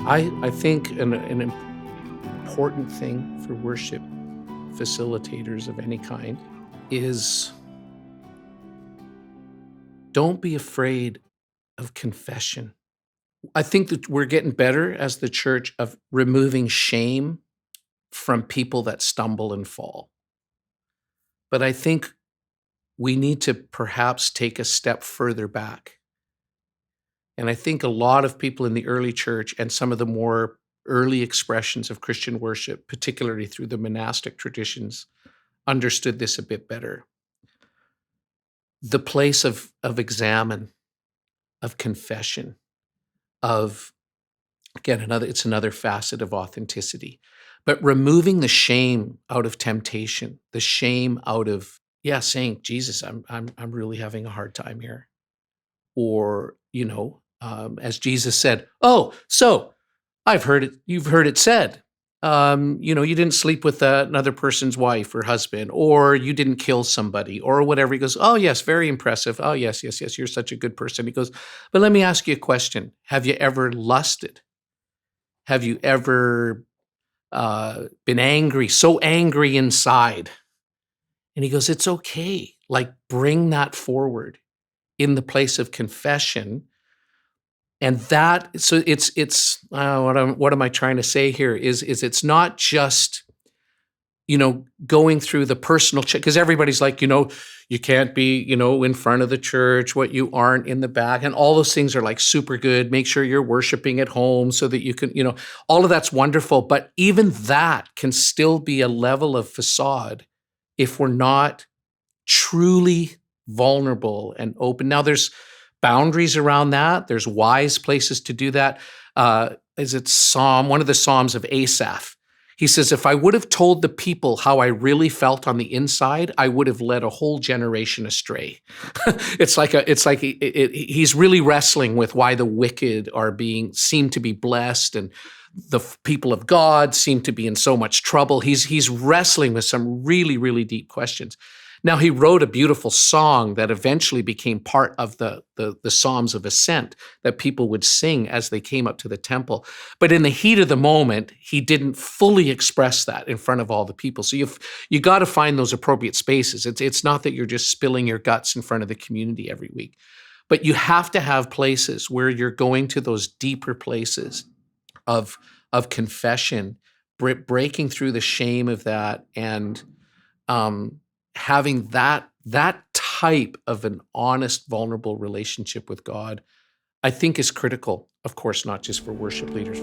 I think an important thing for worship facilitators of any kind is don't be afraid of confession. I think that we're getting better as the church of removing shame from people that stumble and fall. But I think we need to perhaps take a step further back. And I think a lot of people in the early church and some of the more early expressions of Christian worship, particularly through the monastic traditions, understood this a bit better. The place of examine, of confession, of again, it's another facet of authenticity. But removing the shame out of temptation, the shame out of, saying, Jesus, I'm really having a hard time here. Or, as Jesus said, oh, so you've heard it said, you didn't sleep with another person's wife or husband, or you didn't kill somebody, or whatever. He goes, oh, yes, very impressive. Oh, yes, you're such a good person. He goes, but let me ask you a question. Have you ever lusted? Have you ever been angry, so angry inside? And he goes, it's okay. Like, bring that forward in the place of confession. And that, so it's what am I trying to say here is it's not just, going through the personal check, because everybody's like, you can't be, in front of the church, what you aren't in the back. And all those things are like super good. Make sure you're worshiping at home so that you can, all of that's wonderful. But even that can still be a level of facade if we're not truly vulnerable and open. Now there's boundaries around that. There's wise places to do that. Is it one of the Psalms of Asaph? He says, if I would have told the people how I really felt on the inside, I would have led a whole generation astray. He's really wrestling with why the wicked seem to be blessed and the people of God seem to be in so much trouble. He's wrestling with some really, really deep questions. Now, he wrote a beautiful song that eventually became part of the Psalms of Ascent that people would sing as they came up to the temple. But in the heat of the moment, he didn't fully express that in front of all the people. So you got to find those appropriate spaces. It's not that you're just spilling your guts in front of the community every week, but you have to have places where you're going to those deeper places of confession, breaking through the shame of that, and having that type of an honest, vulnerable relationship with God, I think is critical, of course, not just for worship leaders.